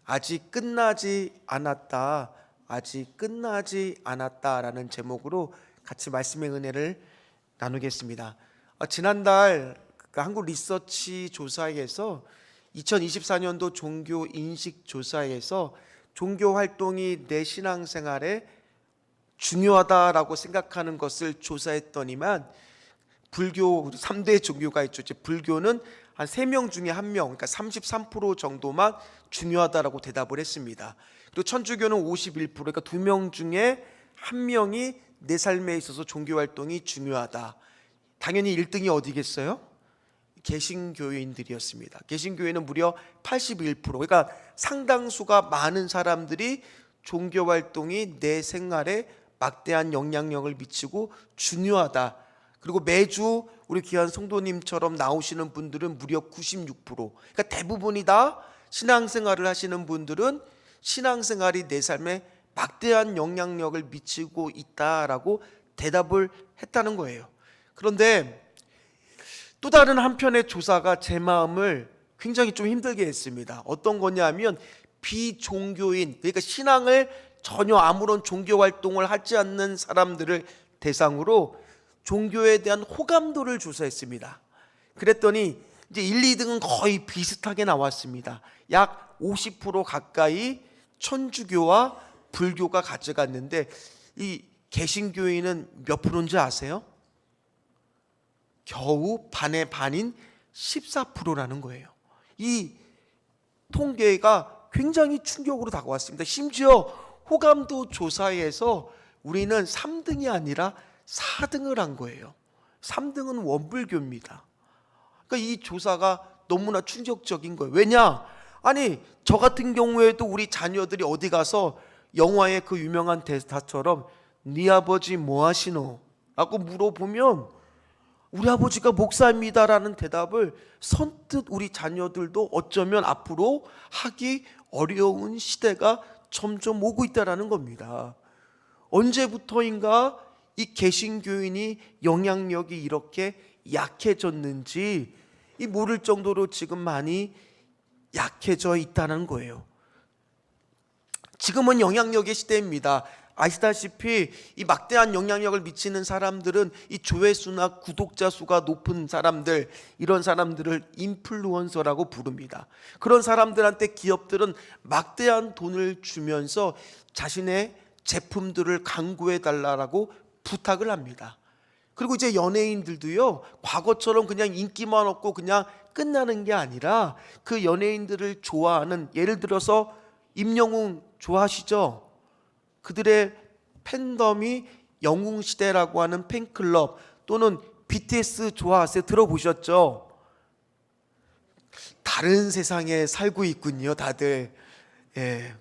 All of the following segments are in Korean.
아직 끝나지 않았다, 아직 끝나지 않았다라는 제목으로 같이 말씀의 은혜를 나누겠습니다. 지난달 한국 리서치 조사에서 2024년도 종교 인식 조사에서 종교 활동이 내 신앙생활에 중요하다라고 생각하는 것을 조사했더니만 불교 3대 종교가 있죠. 불교는 한 3명 중에 1명, 그러니까 33% 정도만 중요하다라고 대답을 했습니다. 그리고 천주교는 51%, 그러니까 2명 중에 1명이 내 삶에 있어서 종교 활동이 중요하다. 당연히 1등이 어디겠어요? 개신교인들이었습니다. 개신교회는 무려 81%, 그러니까 상당수가 많은 사람들이 종교 활동이 내 생활에 막대한 영향력을 미치고 중요하다. 그리고 매주 우리 귀한 성도님처럼 나오시는 분들은 무려 96%, 그러니까 대부분이 다 신앙생활을 하시는 분들은 신앙생활이 내 삶에 막대한 영향력을 미치고 있다라고 대답을 했다는 거예요. 그런데 또 다른 한편의 조사가 제 마음을 굉장히 좀 힘들게 했습니다. 어떤 거냐면 비종교인, 그러니까 신앙을 전혀 아무런 종교 활동을 하지 않는 사람들을 대상으로 종교에 대한 호감도를 조사했습니다. 그랬더니 이제 1, 2등은 거의 비슷하게 나왔습니다. 약 50% 가까이 천주교와 불교가 가져갔는데 이 개신교인은 몇 프로인지 아세요? 겨우 반의 반인 14%라는 거예요. 이 통계가 굉장히 충격으로 다가왔습니다. 심지어 호감도 조사에서 우리는 3등이 아니라 4등을 한 거예요. 3등은 원불교입니다. 그러니까 이 조사가 너무나 충격적인 거예요. 왜냐? 아니, 저 같은 경우에도 우리 자녀들이 어디 가서 영화의 그 유명한 대사처럼 네 아버지 뭐 하시노? 라고 물어보면 우리 아버지가 목사입니다라는 대답을 선뜻 우리 자녀들도 어쩌면 앞으로 하기 어려운 시대가 점점 오고 있다는 겁니다. 언제부터인가 이 개신교인이 영향력이 이렇게 약해졌는지 이 모를 정도로 지금 많이 약해져 있다는 거예요. 지금은 영향력의 시대입니다. 아시다시피 이 막대한 영향력을 미치는 사람들은 이 조회수나 구독자 수가 높은 사람들, 이런 사람들을 인플루언서라고 부릅니다. 그런 사람들한테 기업들은 막대한 돈을 주면서 자신의 제품들을 광고해 달라고 부탁을 합니다. 그리고 이제 연예인들도요, 과거처럼 그냥 인기만 얻고 그냥 끝나는 게 아니라 그 연예인들을 좋아하는, 예를 들어서 임영웅 좋아하시죠? 그들의 팬덤이 영웅시대라고 하는 팬클럽, 또는 BTS 좋아하세요? 들어보셨죠? 다른 세상에 살고 있군요, 다들. 예.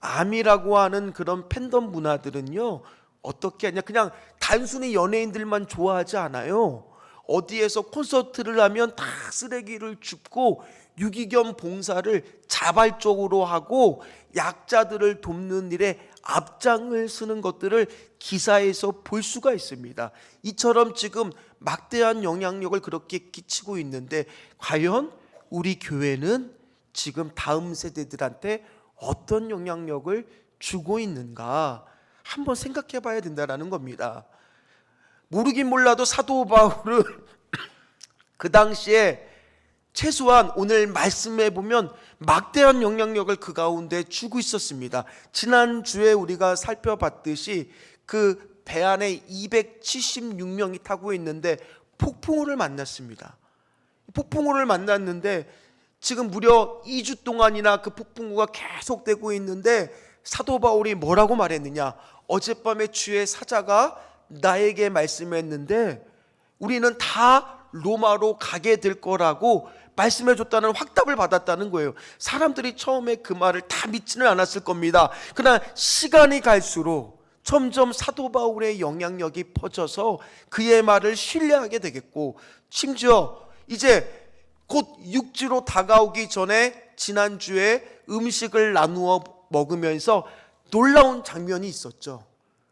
아미라고 하는 그런 팬덤 문화들은요, 어떻게 하냐, 그냥 단순히 연예인들만 좋아하지 않아요. 어디에서 콘서트를 하면 다 쓰레기를 줍고 유기견 봉사를 자발적으로 하고 약자들을 돕는 일에 앞장을 서는 것들을 기사에서 볼 수가 있습니다. 이처럼 지금 막대한 영향력을 그렇게 끼치고 있는데 과연 우리 교회는 지금 다음 세대들한테 어떤 영향력을 주고 있는가 한번 생각해 봐야 된다는 겁니다. 모르긴 몰라도 사도 바울은 그 당시에 최소한 오늘 말씀해 보면 막대한 영향력을 그 가운데 주고 있었습니다. 지난주에 우리가 살펴봤듯이 그 배 안에 276명이 타고 있는데 폭풍우를 만났습니다. 폭풍우를 만났는데 지금 무려 2주 동안이나 그 폭풍우가 계속되고 있는데 사도 바울이 뭐라고 말했느냐? 어젯밤에 주의 사자가 나에게 말씀했는데 우리는 다 로마로 가게 될 거라고 말씀해 줬다는 확답을 받았다는 거예요. 사람들이 처음에 그 말을 다 믿지는 않았을 겁니다. 그러나 시간이 갈수록 점점 사도 바울의 영향력이 퍼져서 그의 말을 신뢰하게 되겠고, 심지어 이제 곧 육지로 다가오기 전에 지난주에 음식을 나누어 먹으면서 놀라운 장면이 있었죠.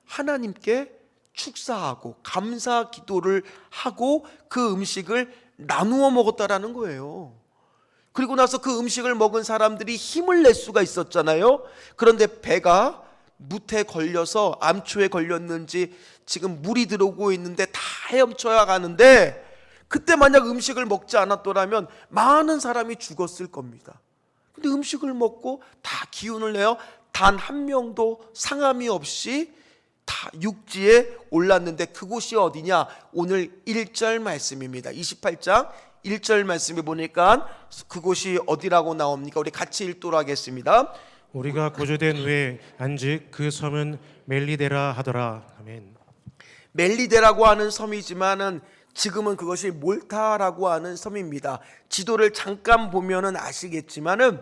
하나님께 축사하고 감사 기도를 하고 그 음식을 나누어 먹었다라는 거예요. 그리고 나서 그 음식을 먹은 사람들이 힘을 낼 수가 있었잖아요. 그런데 배가 무태 걸려서 암초에 걸렸는지 지금 물이 들어오고 있는데 다 헤엄쳐야 가는데, 그때 만약 음식을 먹지 않았더라면 많은 사람이 죽었을 겁니다. 근데 음식을 먹고 다 기운을 내어 단 한 명도 상함이 없이 다 육지에 올랐는데, 그곳이 어디냐? 오늘 1절 말씀입니다. 28장 1절 말씀에 보니까 그곳이 어디라고 나옵니까? 우리 같이 읽도록 하겠습니다. 우리가 구조된 후에 안즉 그 섬은 멜리데라 하더라. 아멘. 멜리데라고 하는 섬이지만은 지금은 그것이 몰타라고 하는 섬입니다. 지도를 잠깐 보면은 아시겠지만은,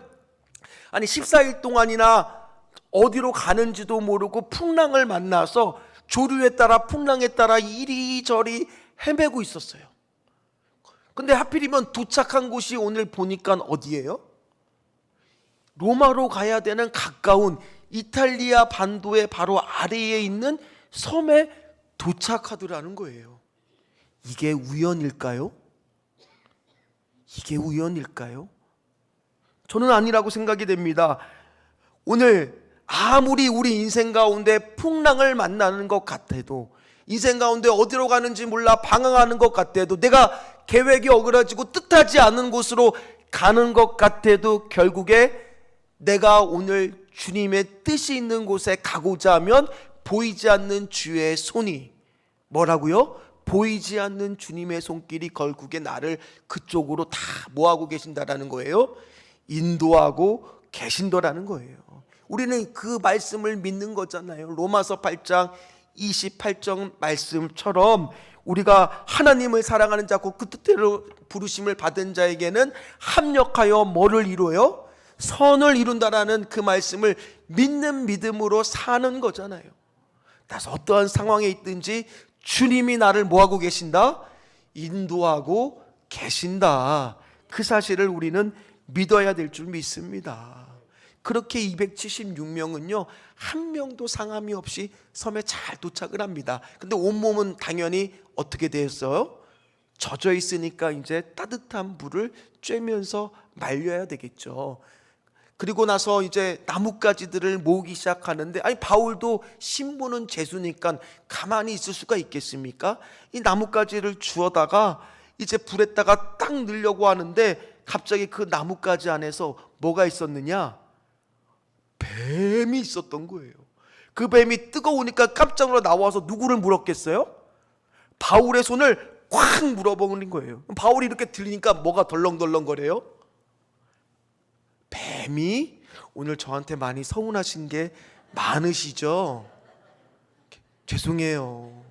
아니 14일 동안이나 어디로 가는지도 모르고 풍랑을 만나서 조류에 따라 풍랑에 따라 이리저리 헤매고 있었어요. 근데 하필이면 도착한 곳이 오늘 보니까 어디예요? 로마로 가야 되는 가까운 이탈리아 반도의 바로 아래에 있는 섬에 도착하더라는 거예요. 이게 우연일까요? 이게 우연일까요? 저는 아니라고 생각이 됩니다. 오늘 아무리 우리 인생 가운데 풍랑을 만나는 것 같아도, 인생 가운데 어디로 가는지 몰라 방황하는 것 같아도, 내가 계획이 어그러지고 뜻하지 않은 곳으로 가는 것 같아도, 결국에 내가 오늘 주님의 뜻이 있는 곳에 가고자 하면 보이지 않는 주의 손이, 뭐라고요? 보이지 않는 주님의 손길이 결국에 나를 그쪽으로 다 뭐하고 계신다라는 거예요? 인도하고 계신다라는 거예요. 우리는 그 말씀을 믿는 거잖아요. 로마서 8장 28절 말씀처럼 우리가 하나님을 사랑하는 자고 그 뜻대로 부르심을 받은 자에게는 합력하여 뭐를 이루어요? 선을 이룬다라는 그 말씀을 믿는 믿음으로 사는 거잖아요. 따라서 어떠한 상황에 있든지 주님이 나를 뭐하고 계신다? 인도하고 계신다. 그 사실을 우리는 믿어야 될 줄 믿습니다. 그렇게 276명은요 한 명도 상함이 없이 섬에 잘 도착을 합니다. 근데 온몸은 당연히 어떻게 되었어요? 젖어 있으니까 이제 따뜻한 물을 쬐면서 말려야 되겠죠. 그리고 나서 이제 나뭇가지들을 모으기 시작하는데, 아니 바울도 신부는 재수니까 가만히 있을 수가 있겠습니까? 이 나뭇가지를 주워다가 이제 불에다가 딱 넣으려고 하는데, 갑자기 그 나뭇가지 안에서 뭐가 있었느냐? 뱀이 있었던 거예요. 그 뱀이 뜨거우니까 깜짝 놀라 나와서 누구를 물었겠어요? 바울의 손을 꽉 물어버린 거예요. 바울이 이렇게 들리니까 뭐가 덜렁덜렁거려요? 뱀이. 오늘 저한테 많이 서운하신 게 많으시죠? 죄송해요.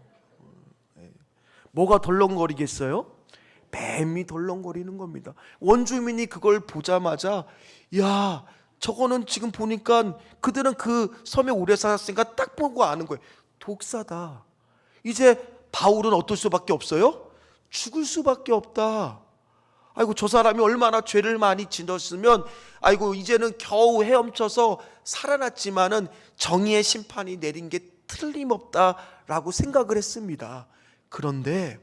뭐가 덜렁거리겠어요? 뱀이 덜렁거리는 겁니다. 원주민이 그걸 보자마자, 야, 저거는 지금 보니까 그들은 그 섬에 오래 살았으니까 딱 보고 아는 거예요. 독사다. 이제 바울은 어떨 수밖에 없어요? 죽을 수밖에 없다. 아이고, 저 사람이 얼마나 죄를 많이 지었으면, 아이고 이제는 겨우 헤엄쳐서 살아났지만은 정의의 심판이 내린 게 틀림없다라고 생각을 했습니다. 그런데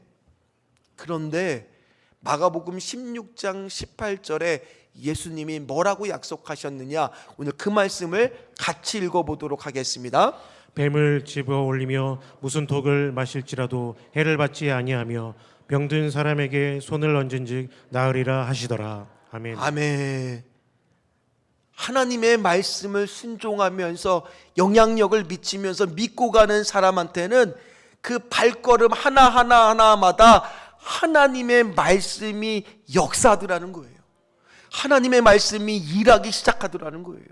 마가복음 16장 18절에 예수님이 뭐라고 약속하셨느냐, 오늘 그 말씀을 같이 읽어보도록 하겠습니다. 뱀을 집어 올리며 무슨 독을 마실지라도 해를 받지 아니하며 병든 사람에게 손을 얹은즉 나으리라 하시더라. 아멘. 아멘. 하나님의 말씀을 순종하면서 영향력을 미치면서 믿고 가는 사람한테는 그 발걸음 하나마다 하나님의 말씀이 역사하더라는 거예요. 하나님의 말씀이 일하기 시작하더라는 거예요.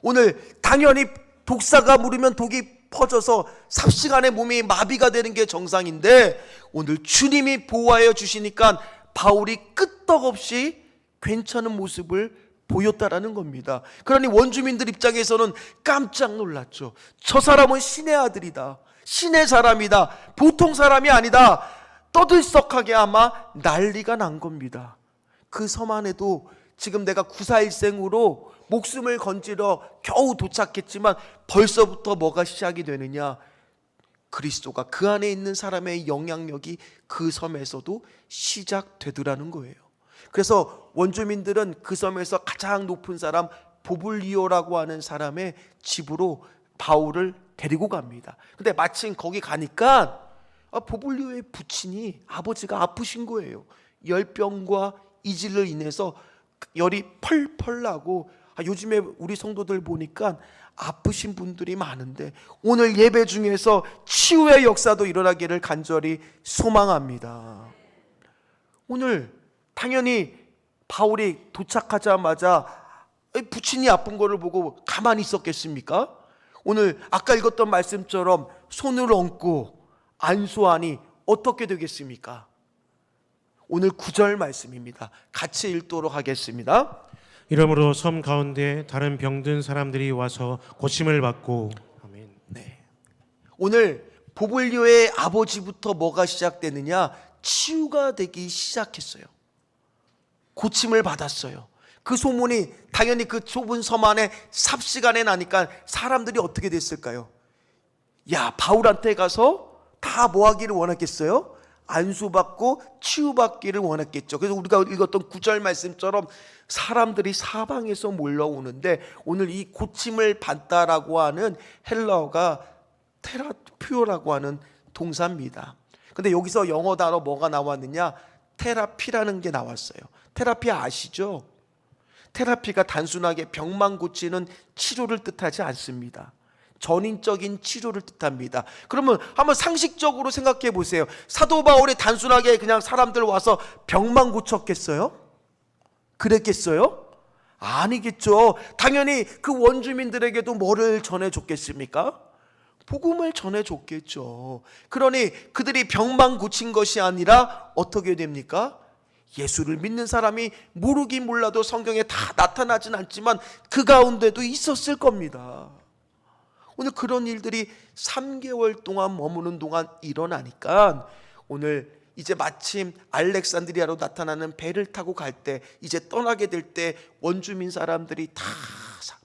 오늘 당연히 독사가 물으면 독이 퍼져서 삽시간에 몸이 마비가 되는 게 정상인데, 오늘 주님이 보호하여 주시니까 바울이 끄떡없이 괜찮은 모습을 보였다라는 겁니다. 그러니 원주민들 입장에서는 깜짝 놀랐죠. 저 사람은 신의 아들이다, 신의 사람이다, 보통 사람이 아니다. 떠들썩하게 아마 난리가 난 겁니다. 그 섬 안에도 지금 내가 구사일생으로 목숨을 건지러 겨우 도착했지만 벌써부터 뭐가 시작이 되느냐? 그리스도가 그 안에 있는 사람의 영향력이 그 섬에서도 시작되더라는 거예요. 그래서 원주민들은 그 섬에서 가장 높은 사람 보블리오라고 하는 사람의 집으로 바울을 데리고 갑니다. 근데 마침 거기 가니까 보블리오의 부친이 아버지가 아프신 거예요. 열병과 이질로 인해서 열이 펄펄 나고, 요즘에 우리 성도들 보니까 아프신 분들이 많은데 오늘 예배 중에서 치유의 역사도 일어나기를 간절히 소망합니다. 오늘 당연히 바울이 도착하자마자 부친이 아픈 거를 보고 가만히 있었겠습니까? 오늘 아까 읽었던 말씀처럼 손을 얹고 안수하니 어떻게 되겠습니까? 오늘 9절 말씀입니다. 같이 읽도록 하겠습니다. 이러므로 섬 가운데 다른 병든 사람들이 와서 고침을 받고. 아멘. 네. 오늘 보블리오의 아버지부터 뭐가 시작되느냐? 치유가 되기 시작했어요. 고침을 받았어요. 그 소문이 당연히 그 좁은 섬 안에 삽시간에 나니까 사람들이 어떻게 됐을까요? 야, 바울한테 가서 다 뭐 하기를 원했겠어요? 안수받고 치유받기를 원했겠죠. 그래서 우리가 읽었던 9절 말씀처럼 사람들이 사방에서 몰려오는데 오늘 이 고침을 받다라고 하는 헬라어가 테라피오라고 하는 동사입니다. 근데 여기서 영어 단어 뭐가 나왔느냐? 테라피라는 게 나왔어요. 테라피 아시죠? 테라피가 단순하게 병만 고치는 치료를 뜻하지 않습니다. 전인적인 치료를 뜻합니다. 그러면 한번 상식적으로 생각해 보세요. 사도 바울이 단순하게 그냥 사람들 와서 병만 고쳤겠어요? 그랬겠어요? 아니겠죠. 당연히 그 원주민들에게도 뭐를 전해줬겠습니까? 복음을 전해줬겠죠. 그러니 그들이 병만 고친 것이 아니라 어떻게 됩니까? 예수를 믿는 사람이 모르긴 몰라도 성경에 다 나타나진 않지만 그 가운데도 있었을 겁니다. 오늘 그런 일들이 3개월 동안 머무는 동안 일어나니까 오늘 이제 마침 알렉산드리아로 나타나는 배를 타고 갈 때, 이제 떠나게 될 때 원주민 사람들이 다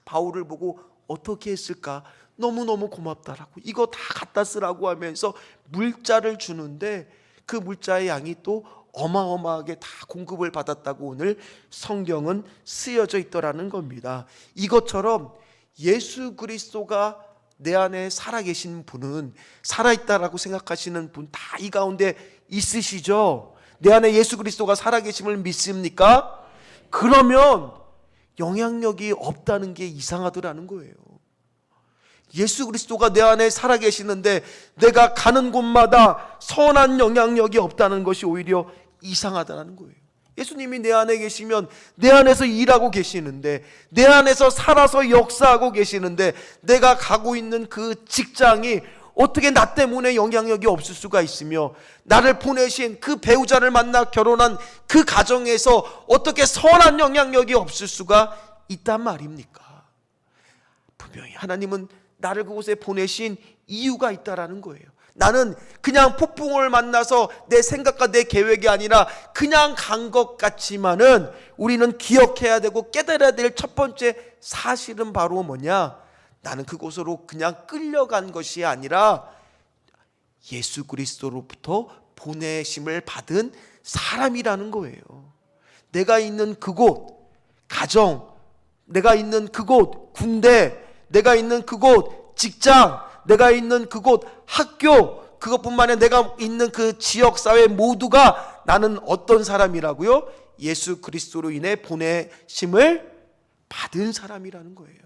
바울을 보고 어떻게 했을까? 너무너무 고맙다라고, 이거 다 갖다 쓰라고 하면서 물자를 주는데 그 물자의 양이 또 어마어마하게 다 공급을 받았다고 오늘 성경은 쓰여져 있더라는 겁니다. 이것처럼 예수 그리스도가 내 안에 살아계신 분은, 살아있다라고 생각하시는 분 다 이 가운데 있으시죠? 내 안에 예수 그리스도가 살아계심을 믿습니까? 그러면 영향력이 없다는 게 이상하더라는 거예요. 예수 그리스도가 내 안에 살아계시는데 내가 가는 곳마다 선한 영향력이 없다는 것이 오히려 이상하다는 거예요. 예수님이 내 안에 계시면 내 안에서 일하고 계시는데, 내 안에서 살아서 역사하고 계시는데, 내가 가고 있는 그 직장이 어떻게 나 때문에 영향력이 없을 수가 있으며, 나를 보내신 그 배우자를 만나 결혼한 그 가정에서 어떻게 선한 영향력이 없을 수가 있단 말입니까? 분명히 하나님은 나를 그곳에 보내신 이유가 있다라는 거예요. 나는 그냥 폭풍을 만나서 내 생각과 내 계획이 아니라 그냥 간 것 같지만은 우리는 기억해야 되고 깨달아야 될 첫 번째 사실은 바로 뭐냐? 나는 그곳으로 그냥 끌려간 것이 아니라 예수 그리스도로부터 보내심을 받은 사람이라는 거예요. 내가 있는 그곳 가정, 내가 있는 그곳 군대, 내가 있는 그곳 직장, 내가 있는 그곳 학교, 그것뿐만 아니라 내가 있는 그 지역사회 모두가 나는 어떤 사람이라고요? 예수 그리스도로 인해 보내심을 받은 사람이라는 거예요.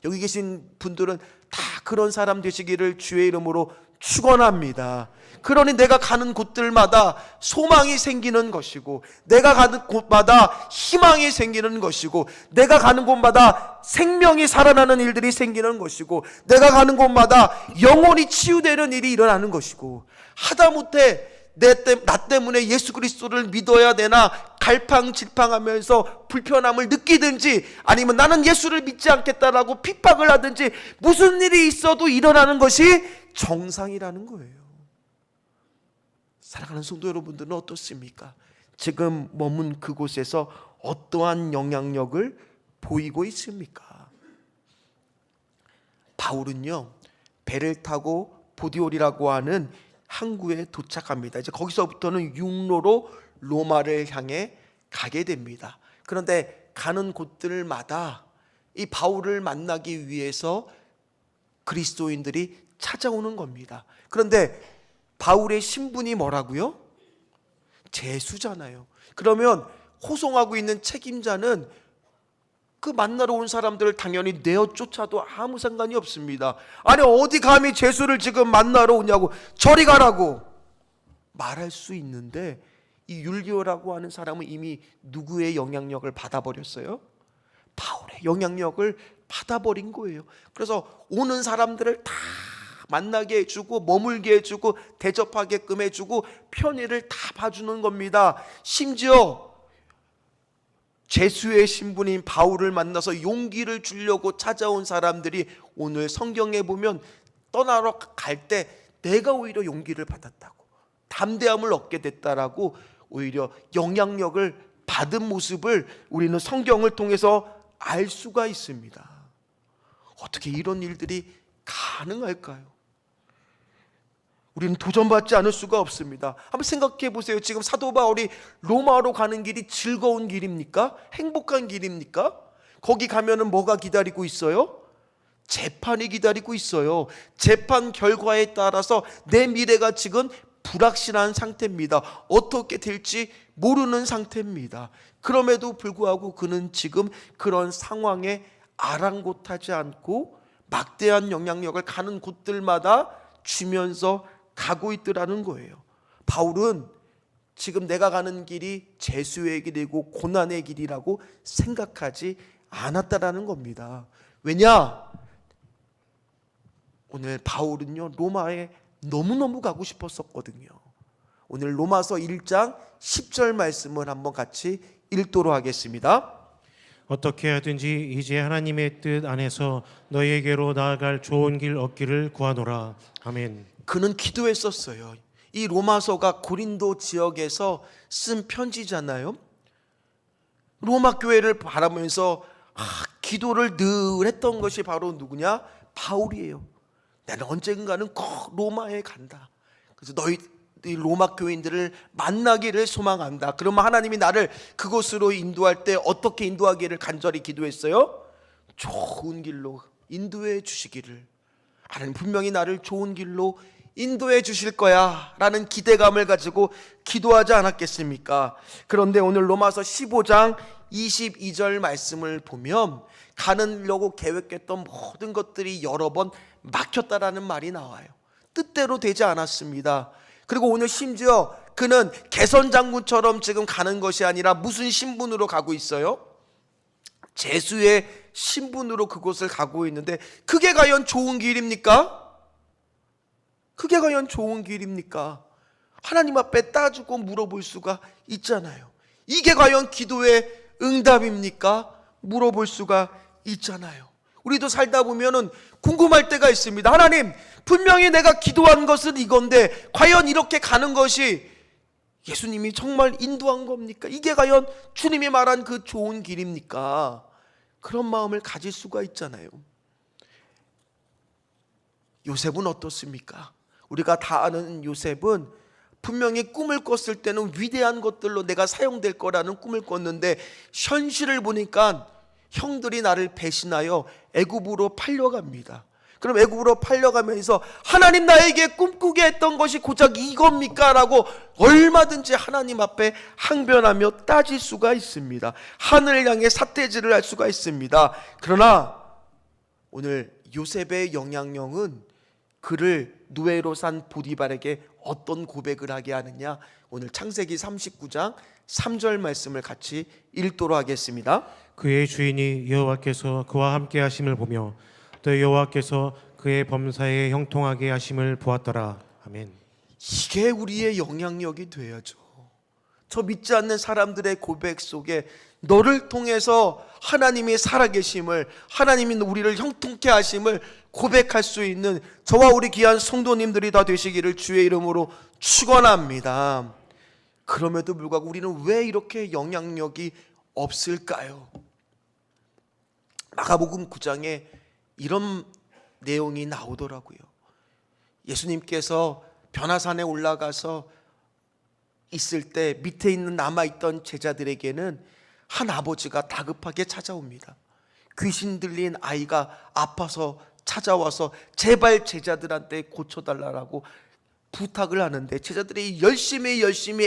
여기 계신 분들은 다 그런 사람 되시기를 주의 이름으로 축원합니다. 그러니 내가 가는 곳들마다 소망이 생기는 것이고, 내가 가는 곳마다 희망이 생기는 것이고, 내가 가는 곳마다 생명이 살아나는 일들이 생기는 것이고, 내가 가는 곳마다 영혼이 치유되는 일이 일어나는 것이고, 하다못해 나 때문에 예수 그리스도를 믿어야 되나 갈팡질팡하면서 불편함을 느끼든지, 아니면 나는 예수를 믿지 않겠다라고 핍박을 하든지, 무슨 일이 있어도 일어나는 것이 정상이라는 거예요. 사랑하는 성도 여러분들은 어떻습니까? 지금 머문 그곳에서 어떠한 영향력을 보이고 있습니까? 바울은요, 배를 타고 보디올이라고 하는 항구에 도착합니다. 이제 거기서부터는 육로로 로마를 향해 가게 됩니다. 그런데 가는 곳들마다 이 바울을 만나기 위해서 그리스도인들이 찾아오는 겁니다. 그런데 바울의 신분이 뭐라고요? 제수잖아요. 그러면 호송하고 있는 책임자는 그 만나러 온 사람들을 당연히 내어 쫓아도 아무 상관이 없습니다. 아니 어디 감히 제수를 지금 만나러 오냐고, 저리 가라고 말할 수 있는데, 이 율리오라고 하는 사람은 이미 누구의 영향력을 받아버렸어요? 바울의 영향력을 받아버린 거예요. 그래서 오는 사람들을 다 만나게 해주고 머물게 해주고 대접하게끔 해주고 편의를 다 봐주는 겁니다. 심지어 제수의 신분인 바울을 만나서 용기를 주려고 찾아온 사람들이 오늘 성경에 보면 떠나러 갈 때 내가 오히려 용기를 받았다고, 담대함을 얻게 됐다라고 오히려 영향력을 받은 모습을 우리는 성경을 통해서 알 수가 있습니다. 어떻게 이런 일들이 가능할까요? 우리는 도전받지 않을 수가 없습니다. 한번 생각해 보세요. 지금 사도 바울이 로마로 가는 길이 즐거운 길입니까? 행복한 길입니까? 거기 가면은 뭐가 기다리고 있어요? 재판이 기다리고 있어요. 재판 결과에 따라서 내 미래가 지금 불확실한 상태입니다. 어떻게 될지 모르는 상태입니다. 그럼에도 불구하고 그는 지금 그런 상황에 아랑곳하지 않고 막대한 영향력을 가는 곳들마다 주면서 가고 있더라는 거예요. 바울은 지금 내가 가는 길이 재수의 길이고 고난의 길이라고 생각하지 않았다라는 겁니다. 왜냐? 오늘 바울은요, 로마에 너무너무 가고 싶었었거든요. 오늘 로마서 1장 10절 말씀을 한번 같이 읽도록 하겠습니다. 어떻게 하든지 이제 하나님의 뜻 안에서 너희에게로 나아갈 좋은 길 얻기를 구하노라. 아멘. 그는 기도했었어요. 이 로마서가 고린도 지역에서 쓴 편지잖아요. 로마 교회를 바라보면서 기도를 늘 했던 것이 바로 누구냐? 바울이에요. 나는 언젠가는 꼭 로마에 간다. 그래서 너희 로마 교인들을 만나기를 소망한다. 그러면 하나님이 나를 그곳으로 인도할 때 어떻게 인도하기를 간절히 기도했어요? 좋은 길로 인도해 주시기를. 하나님 분명히 나를 좋은 길로 인도해 주실 거야 라는 기대감을 가지고 기도하지 않았겠습니까? 그런데 오늘 로마서 15장 22절 말씀을 보면 가려고 계획했던 모든 것들이 여러 번 막혔다라는 말이 나와요. 뜻대로 되지 않았습니다. 그리고 오늘 심지어 그는 개선장군처럼 지금 가는 것이 아니라 무슨 신분으로 가고 있어요? 제수의 신분으로 그곳을 가고 있는데, 그게 과연 좋은 길입니까? 그게 과연 좋은 길입니까? 하나님 앞에 따지고 물어볼 수가 있잖아요. 이게 과연 기도의 응답입니까? 물어볼 수가 있잖아요. 우리도 살다 보면은 궁금할 때가 있습니다. 하나님, 분명히 내가 기도한 것은 이건데 과연 이렇게 가는 것이 예수님이 정말 인도한 겁니까? 이게 과연 주님이 말한 그 좋은 길입니까? 그런 마음을 가질 수가 있잖아요. 요셉은 어떻습니까? 우리가 다 아는 요셉은 분명히 꿈을 꿨을 때는 위대한 것들로 내가 사용될 거라는 꿈을 꿨는데, 현실을 보니까 형들이 나를 배신하여 애굽으로 팔려갑니다. 그럼 애굽으로 팔려가면서 하나님 나에게 꿈꾸게 했던 것이 고작 이겁니까? 라고 얼마든지 하나님 앞에 항변하며 따질 수가 있습니다. 하늘을 향해 삿대질을 할 수가 있습니다. 그러나 오늘 요셉의 영향력은 그를 노예로 산 보디발에게 어떤 고백을 하게 하느냐? 오늘 창세기 39장 3절 말씀을 같이 읽도록 하겠습니다. 그의 주인이 여호와께서 그와 함께 하심을 보며 또 여호와께서 그의 범사에 형통하게 하심을 보았더라. 아멘. 이게 우리의 영향력이 되어야죠. 저 믿지 않는 사람들의 고백 속에 너를 통해서 하나님이 살아계심을, 하나님이 우리를 형통케 하심을 고백할 수 있는 저와 우리 귀한 성도님들이 다 되시기를 주의 이름으로 축원합니다. 그럼에도 불구하고 우리는 왜 이렇게 영향력이 없을까요? 마가복음 9장에 이런 내용이 나오더라고요. 예수님께서 변화산에 올라가서 있을 때 밑에 있는 남아있던 제자들에게는 한 아버지가 다급하게 찾아옵니다. 귀신 들린 아이가 아파서 찾아와서 제발 제자들한테 고쳐달라고 부탁을 하는데, 제자들이 열심히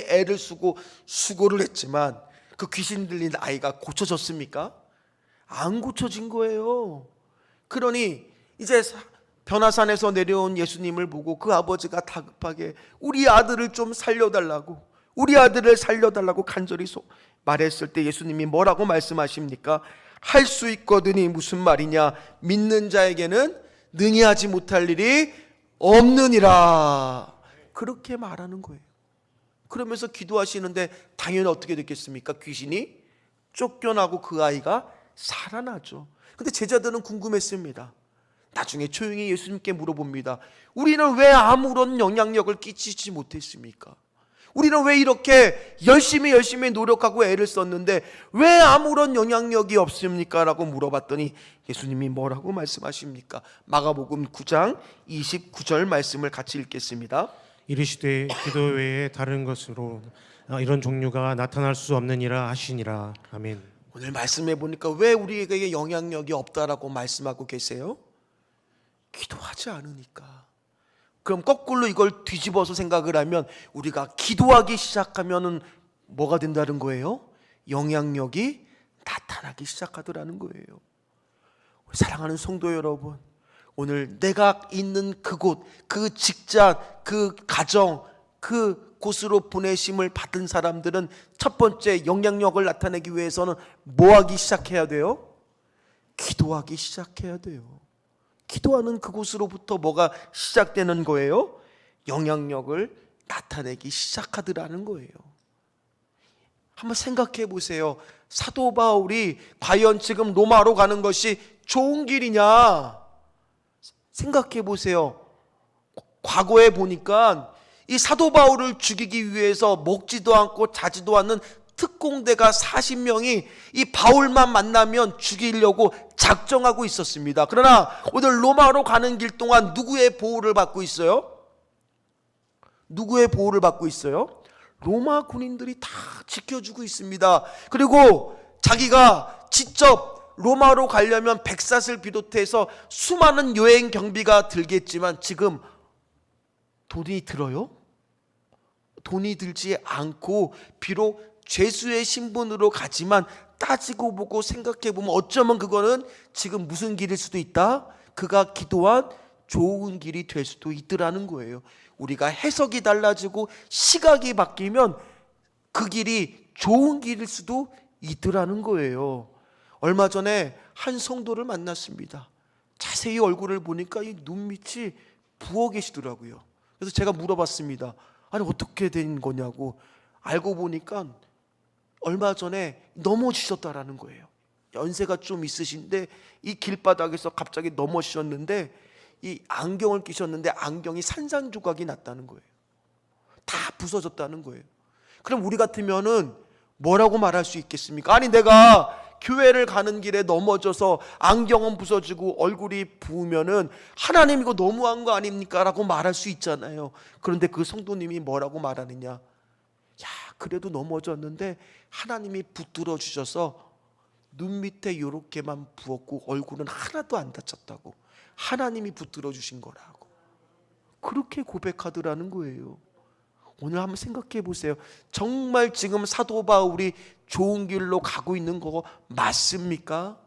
애를 쓰고 수고를 했지만 그 귀신 들린 아이가 고쳐졌습니까? 안 고쳐진 거예요. 그러니 이제 변화산에서 내려온 예수님을 보고 그 아버지가 다급하게 우리 아들을 좀 살려달라고, 우리 아들을 살려달라고 간절히 말했을 때 예수님이 뭐라고 말씀하십니까? 할 수 있거든이 무슨 말이냐? 믿는 자에게는 능히 하지 못할 일이 없느니라. 그렇게 말하는 거예요. 그러면서 기도하시는데 당연히 어떻게 됐겠습니까? 귀신이 쫓겨나고 그 아이가 살아나죠. 근데 제자들은 궁금했습니다. 나중에 조용히 예수님께 물어봅니다. 우리는 왜 아무런 영향력을 끼치지 못했습니까? 우리는 왜 이렇게 열심히 노력하고 애를 썼는데 왜 아무런 영향력이 없습니까? 라고 물어봤더니 예수님이 뭐라고 말씀하십니까? 마가복음 9장 29절 말씀을 같이 읽겠습니다. 이르시되 기도 외에 다른 것으로 이런 종류가 나타날 수 없느니라 하시니라. 아멘. 오늘 말씀해 보니까 왜 우리에게 영향력이 없다라고 말씀하고 계세요? 기도하지 않으니까. 그럼 거꾸로 이걸 뒤집어서 생각을 하면 우리가 기도하기 시작하면은 뭐가 된다는 거예요? 영향력이 나타나기 시작하더라는 거예요. 사랑하는 성도 여러분, 오늘 내가 있는 그곳, 그 직장, 그 가정, 그 곳으로 보내심을 받은 사람들은 첫 번째 영향력을 나타내기 위해서는 뭐 하기 시작해야 돼요? 기도하기 시작해야 돼요. 기도하는 그곳으로부터 뭐가 시작되는 거예요? 영향력을 나타내기 시작하더라는 거예요. 한번 생각해 보세요. 사도 바울이 과연 지금 로마로 가는 것이 좋은 길이냐? 생각해 보세요. 과거에 보니까 이 사도 바울을 죽이기 위해서 먹지도 않고 자지도 않는 특공대가 40명이 이 바울만 만나면 죽이려고 작정하고 있었습니다. 그러나 오늘 로마로 가는 길 동안 누구의 보호를 받고 있어요? 누구의 보호를 받고 있어요? 로마 군인들이 다 지켜주고 있습니다. 그리고 자기가 직접 로마로 가려면 백삿을 비롯해서 수많은 여행 경비가 들겠지만 지금 돈이 들어요? 돈이 들지 않고 비록 죄수의 신분으로 가지만 따지고 보고 생각해 보면 어쩌면 그거는 지금 무슨 길일 수도 있다? 그가 기도한 좋은 길이 될 수도 있더라는 거예요. 우리가 해석이 달라지고 시각이 바뀌면 그 길이 좋은 길일 수도 있더라는 거예요. 얼마 전에 한 성도를 만났습니다. 자세히 얼굴을 보니까 이 눈밑이 부어 계시더라고요. 그래서 제가 물어봤습니다. 아니 어떻게 된 거냐고. 알고 보니까 얼마 전에 넘어지셨다라는 거예요. 연세가 좀 있으신데 이 길바닥에서 갑자기 넘어지셨는데 이 안경을 끼셨는데 안경이 산산조각이 났다는 거예요. 다 부서졌다는 거예요. 그럼 우리 같으면은 뭐라고 말할 수 있겠습니까? 아니 내가 교회를 가는 길에 넘어져서 안경은 부서지고 얼굴이 부으면은 하나님 이거 너무한 거 아닙니까? 라고 말할 수 있잖아요. 그런데 그 성도님이 뭐라고 말하느냐? 야 그래도 넘어졌는데 하나님이 붙들어 주셔서 눈 밑에 요렇게만 부었고 얼굴은 하나도 안 다쳤다고. 하나님이 붙들어 주신 거라고. 그렇게 고백하더라는 거예요. 오늘 한번 생각해 보세요. 정말 지금 사도 바울이 좋은 길로 가고 있는 거 맞습니까?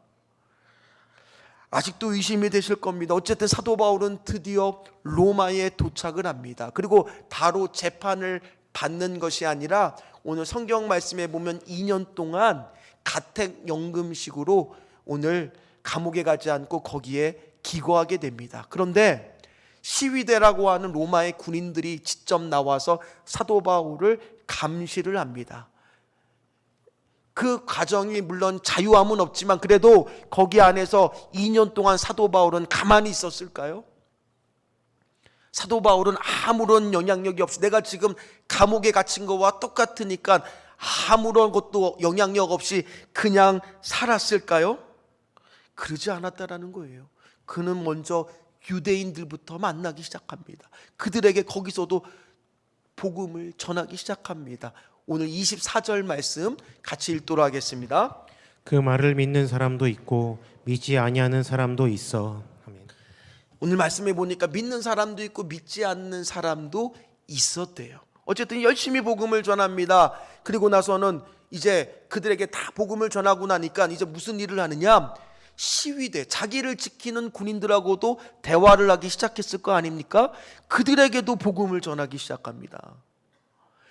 아직도 의심이 되실 겁니다. 어쨌든 사도 바울은 드디어 로마에 도착을 합니다. 그리고 바로 재판을 받는 것이 아니라 오늘 성경 말씀에 보면 2년 동안 가택연금식으로 오늘 감옥에 가지 않고 거기에 기거하게 됩니다. 그런데 시위대라고 하는 로마의 군인들이 직접 나와서 사도 바울을 감시를 합니다. 그 과정이 물론 자유함은 없지만 그래도 거기 안에서 2년 동안 사도 바울은 가만히 있었을까요? 사도 바울은 아무런 영향력이 없이 내가 지금 감옥에 갇힌 거와 똑같으니까 아무런 것도 영향력 없이 그냥 살았을까요? 그러지 않았다라는 거예요. 그는 먼저 유대인들부터 만나기 시작합니다. 그들에게 거기서도 복음을 전하기 시작합니다. 오늘 24절 말씀 같이 읽도록 하겠습니다. 그 말을 믿는 사람도 있고 믿지 아니하는 사람도 있어. 아멘. 오늘 말씀에 보니까 믿는 사람도 있고 믿지 않는 사람도 있었대요. 어쨌든 열심히 복음을 전합니다. 그리고 나서는 이제 그들에게 다 복음을 전하고 나니까 이제 무슨 일을 하느냐? 시위대, 자기를 지키는 군인들하고도 대화를 하기 시작했을 거 아닙니까? 그들에게도 복음을 전하기 시작합니다.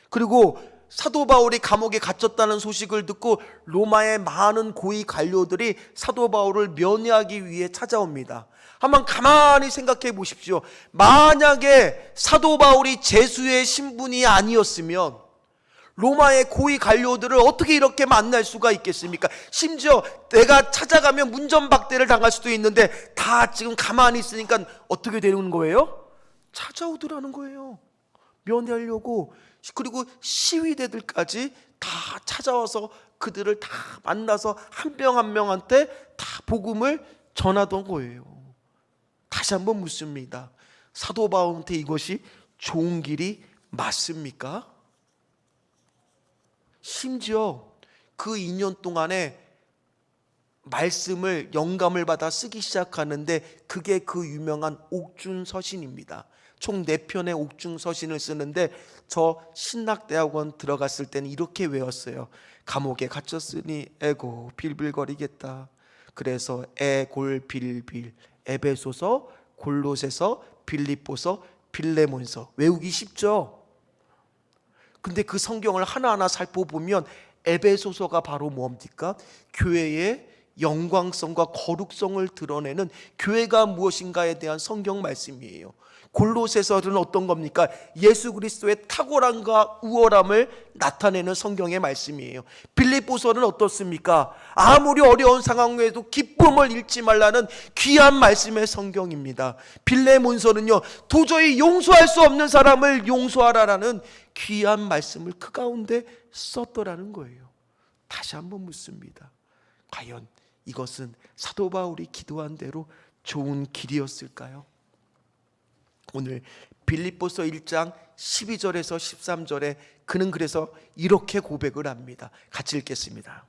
그리고 사도 바울이 감옥에 갇혔다는 소식을 듣고 로마의 많은 고위 관료들이 사도 바울을 면회하기 위해 찾아옵니다. 한번 가만히 생각해 보십시오. 만약에 사도 바울이 제수의 신분이 아니었으면 로마의 고위 관료들을 어떻게 이렇게 만날 수가 있겠습니까? 심지어 내가 찾아가면 문전박대를 당할 수도 있는데 다 지금 가만히 있으니까 어떻게 되는 거예요? 찾아오더라는 거예요. 면회하려고. 그리고 시위대들까지 다 찾아와서 그들을 다 만나서 한 명 한 명한테 다 복음을 전하던 거예요. 다시 한번 묻습니다. 사도 바울한테 이것이 좋은 길이 맞습니까? 심지어 그 2년 동안에 말씀을 영감을 받아 쓰기 시작하는데 그게 그 유명한 옥중서신입니다. 총 4편의 옥중서신을 쓰는데 저 신학대학원 들어갔을 때는 이렇게 외웠어요. 감옥에 갇혔으니 에고 빌빌거리겠다. 그래서 에골빌빌 에베소서, 골로새서, 빌립보서, 빌레몬서 외우기 쉽죠? 근데 그 성경을 하나하나 살펴보면 에베소서가 바로 뭡니까? 교회의 영광성과 거룩성을 드러내는 교회가 무엇인가에 대한 성경 말씀이에요. 골로새서는 어떤 겁니까? 예수 그리스도의 탁월함과 우월함을 나타내는 성경의 말씀이에요. 빌립보서는 어떻습니까? 아무리 어려운 상황에도 기쁨을 잃지 말라는 귀한 말씀의 성경입니다. 빌레몬서는요, 도저히 용서할 수 없는 사람을 용서하라라는 귀한 말씀을 그 가운데 썼더라는 거예요. 다시 한번 묻습니다. 과연 이것은 사도 바울이 기도한 대로 좋은 길이었을까요? 오늘 빌립보서 1장 12절에서 13절에 그는 그래서 이렇게 고백을 합니다. 같이 읽겠습니다.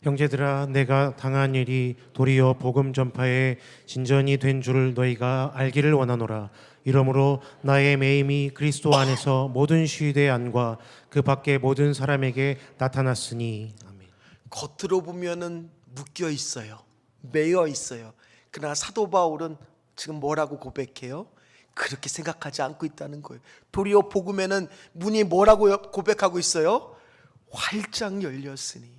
형제들아, 내가 당한 일이 도리어 복음 전파의 진전이 된 줄을 너희가 알기를 원하노라. 이러므로 나의 매임이 그리스도 안에서 모든 시위대 안과 그 밖의 모든 사람에게 나타났으니. 아멘. 겉으로 보면은 묶여 있어요. 매여 있어요. 그러나 사도 바울은 지금 뭐라고 고백해요? 그렇게 생각하지 않고 있다는 거예요. 도리어 복음에는 문이 뭐라고 고백하고 있어요? 활짝 열렸으니.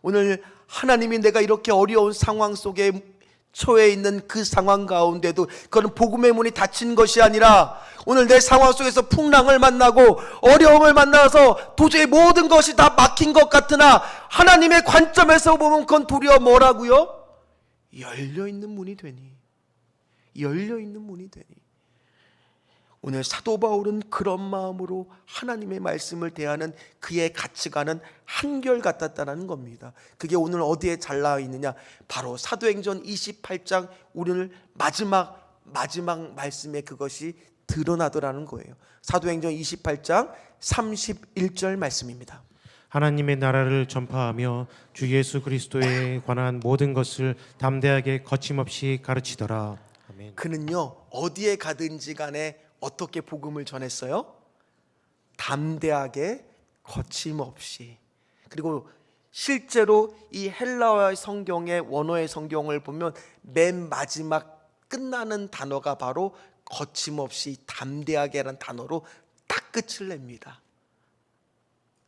오늘 하나님이 내가 이렇게 어려운 상황 속에 처해 있는 그 상황 가운데도 그건 복음의 문이 닫힌 것이 아니라 오늘 내 상황 속에서 풍랑을 만나고 어려움을 만나서 도저히 모든 것이 다 막힌 것 같으나 하나님의 관점에서 보면 그건 도리어 뭐라고요? 열려있는 문이 되니. 열려있는 문이 되니. 오늘 사도 바울은 그런 마음으로 하나님의 말씀을 대하는 그의 가치관은 한결같았다는 겁니다. 그게 오늘 어디에 잘 나와 있느냐? 바로 사도행전 28장 오늘 마지막 말씀에 그것이 드러나더라는 거예요. 사도행전 28장 31절 말씀입니다. 하나님의 나라를 전파하며 주 예수 그리스도에 관한 모든 것을 담대하게 거침없이 가르치더라. 아멘. 그는요, 어디에 가든지 간에 어떻게 복음을 전했어요? 담대하게 거침없이. 그리고 실제로 이 헬라어의 성경의 원어의 성경을 보면 맨 마지막 끝나는 단어가 바로 거침없이 담대하게라는 단어로 딱 끝을 냅니다.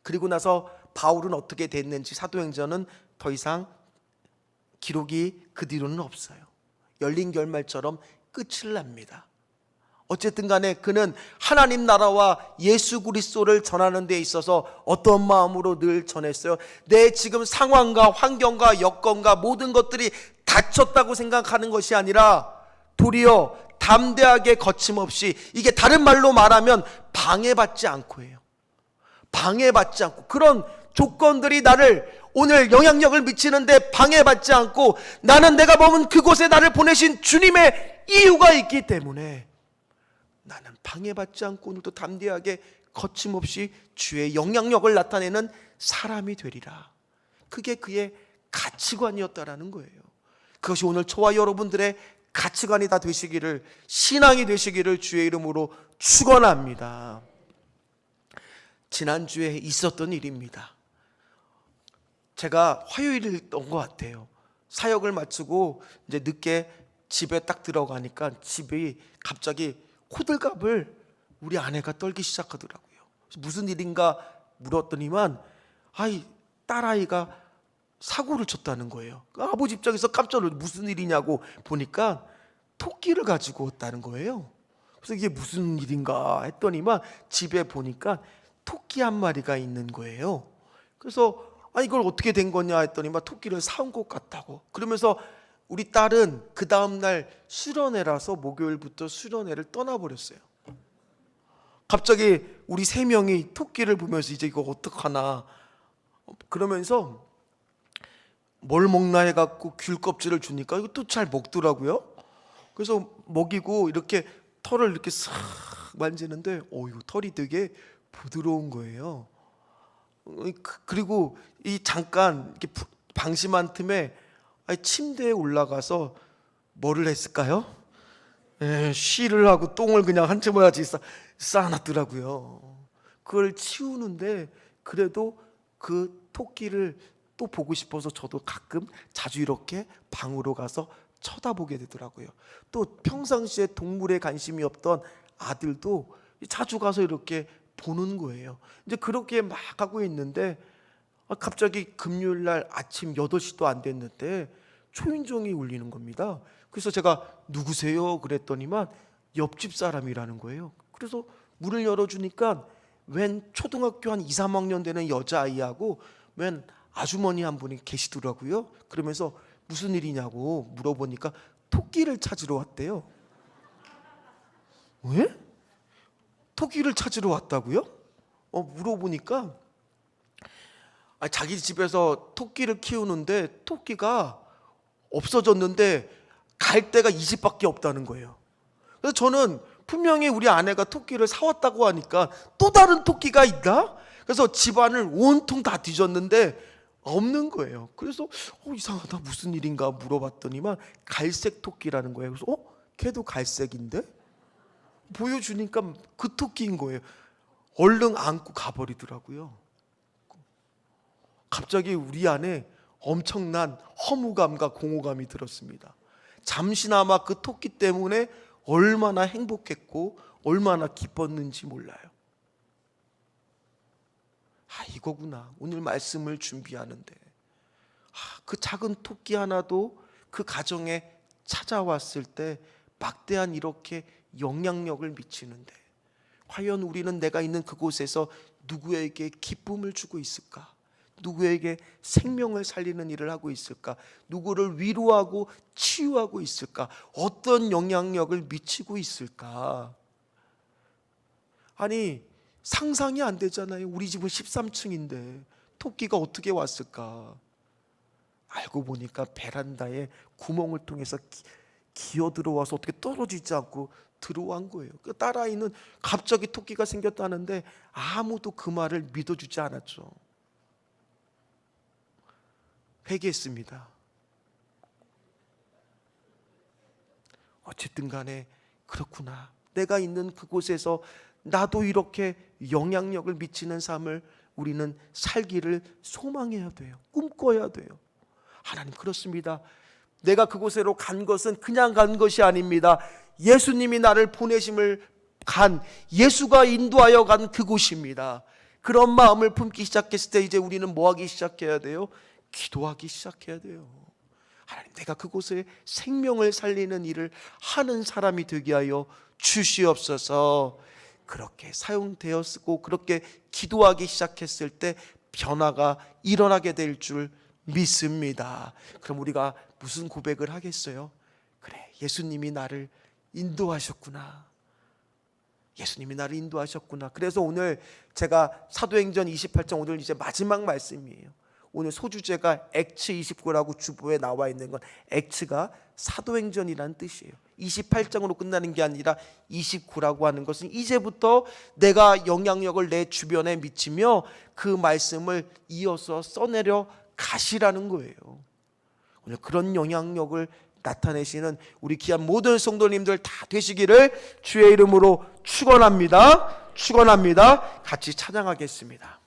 그리고 나서 바울은 어떻게 됐는지 사도행전은 더 이상 기록이 그 뒤로는 없어요. 열린 결말처럼 끝을 납니다. 어쨌든 간에 그는 하나님 나라와 예수 그리스도를 전하는 데 있어서 어떤 마음으로 늘 전했어요? 내 지금 상황과 환경과 여건과 모든 것들이 닫혔다고 생각하는 것이 아니라 도리어 담대하게 거침없이, 이게 다른 말로 말하면 방해받지 않고 해요. 방해받지 않고, 그런 조건들이 나를 오늘 영향력을 미치는데 방해받지 않고, 나는 내가 머문 그곳에 나를 보내신 주님의 이유가 있기 때문에 나는 방해받지 않고 오늘도 담대하게 거침없이 주의 영향력을 나타내는 사람이 되리라. 그게 그의 가치관이었다라는 거예요. 그것이 오늘 저와 여러분들의 가치관이 다 되시기를, 신앙이 되시기를 주의 이름으로 축원합니다. 지난주에 있었던 일입니다. 제가 화요일이었던 것 같아요. 사역을 마치고 이제 늦게 집에 딱 들어가니까 집이 갑자기 호들갑을 우리 아내가 떨기 시작하더라고요. 무슨 일인가 물었더니만 딸아이가 사고를 쳤다는 거예요. 아버지 입장에서 깜짝 놀라서 무슨 일이냐고 보니까 토끼를 가지고 왔다는 거예요. 그래서 이게 무슨 일인가 했더니만 집에 보니까 토끼 한 마리가 있는 거예요. 그래서 이걸 어떻게 된 거냐 했더니만 토끼를 사온 것 같다고. 그러면서 우리 딸은 그 다음날 수련회라서 목요일부터 수련회를 떠나버렸어요. 갑자기 우리 세 명이 토끼를 보면서 이제 이거 어떡하나 그러면서 뭘 먹나 해갖고 귤 껍질을 주니까 이것도 잘 먹더라고요. 그래서 먹이고 이렇게 털을 이렇게 싹 만지는데 이거 털이 되게 부드러운 거예요. 그리고 이 잠깐 이렇게 방심한 틈에 침대에 올라가서 뭐를 했을까요? 쉬를 하고 똥을 그냥 한참 모야지 쌓아놨더라고요. 그걸 치우는데 그래도 그 토끼를 또 보고 싶어서 저도 가끔 자주 이렇게 방으로 가서 쳐다보게 되더라고요. 또 평상시에 동물에 관심이 없던 아들도 자주 가서 이렇게 보는 거예요. 이제 그렇게 막 하고 있는데 갑자기 금요일 날 아침 8시도 안 됐는데 초인종이 울리는 겁니다. 그래서 제가 누구세요? 그랬더니만 옆집 사람이라는 거예요. 그래서 문을 열어주니까 웬 초등학교 한 2, 3학년 되는 여자아이하고 웬 아주머니 한 분이 계시더라고요. 그러면서 무슨 일이냐고 물어보니까 토끼를 찾으러 왔대요. 왜? 토끼를 찾으러 왔다고요? 물어보니까 자기 집에서 토끼를 키우는데 토끼가 없어졌는데 갈 데가 이 집밖에 없다는 거예요. 그래서 저는 분명히 우리 아내가 토끼를 사왔다고 하니까 또 다른 토끼가 있다? 그래서 집안을 온통 다 뒤졌는데 없는 거예요. 그래서 이상하다 무슨 일인가 물어봤더니만 갈색 토끼라는 거예요. 그래서 걔도 갈색인데? 보여주니까 그 토끼인 거예요. 얼른 안고 가버리더라고요. 갑자기 우리 안에 엄청난 허무감과 공허감이 들었습니다. 잠시나마 그 토끼 때문에 얼마나 행복했고 얼마나 기뻤는지 몰라요. 이거구나. 오늘 말씀을 준비하는데 그 작은 토끼 하나도 그 가정에 찾아왔을 때 막대한 이렇게 영향력을 미치는데 과연 우리는 내가 있는 그곳에서 누구에게 기쁨을 주고 있을까? 누구에게 생명을 살리는 일을 하고 있을까? 누구를 위로하고 치유하고 있을까? 어떤 영향력을 미치고 있을까? 상상이 안 되잖아요. 우리 집은 13층인데 토끼가 어떻게 왔을까? 알고 보니까 베란다에 구멍을 통해서 기어 들어와서 어떻게 떨어지지 않고 들어온 거예요. 그 딸아이는 갑자기 토끼가 생겼다는데 아무도 그 말을 믿어주지 않았죠. 회개했습니다. 어쨌든 간에 그렇구나. 내가 있는 그곳에서 나도 이렇게 영향력을 미치는 삶을 우리는 살기를 소망해야 돼요. 꿈꿔야 돼요. 하나님 그렇습니다. 내가 그곳으로 간 것은 그냥 간 것이 아닙니다. 예수님이 나를 보내심을 간, 예수가 인도하여 간 그곳입니다. 그런 마음을 품기 시작했을 때 이제 우리는 뭐 하기 시작해야 돼요? 기도하기 시작해야 돼요. 하나님 내가 그곳에 생명을 살리는 일을 하는 사람이 되게 하여 주시옵소서. 그렇게 사용되었고 그렇게 기도하기 시작했을 때 변화가 일어나게 될 줄 믿습니다. 그럼 우리가 무슨 고백을 하겠어요? 그래, 예수님이 나를 인도하셨구나. 예수님이 나를 인도하셨구나. 그래서 오늘 제가 사도행전 28장 오늘 이제 마지막 말씀이에요. 오늘 소주제가 액츠 29라고 주보에 나와 있는 건 액츠가 사도행전이라는 뜻이에요. 28장으로 끝나는 게 아니라 29라고 하는 것은 이제부터 내가 영향력을 내 주변에 미치며 그 말씀을 이어서 써내려 가시라는 거예요. 오늘 그런 영향력을 나타내시는 우리 귀한 모든 성도님들 다 되시기를 주의 이름으로 축원합니다. 축원합니다. 같이 찬양하겠습니다.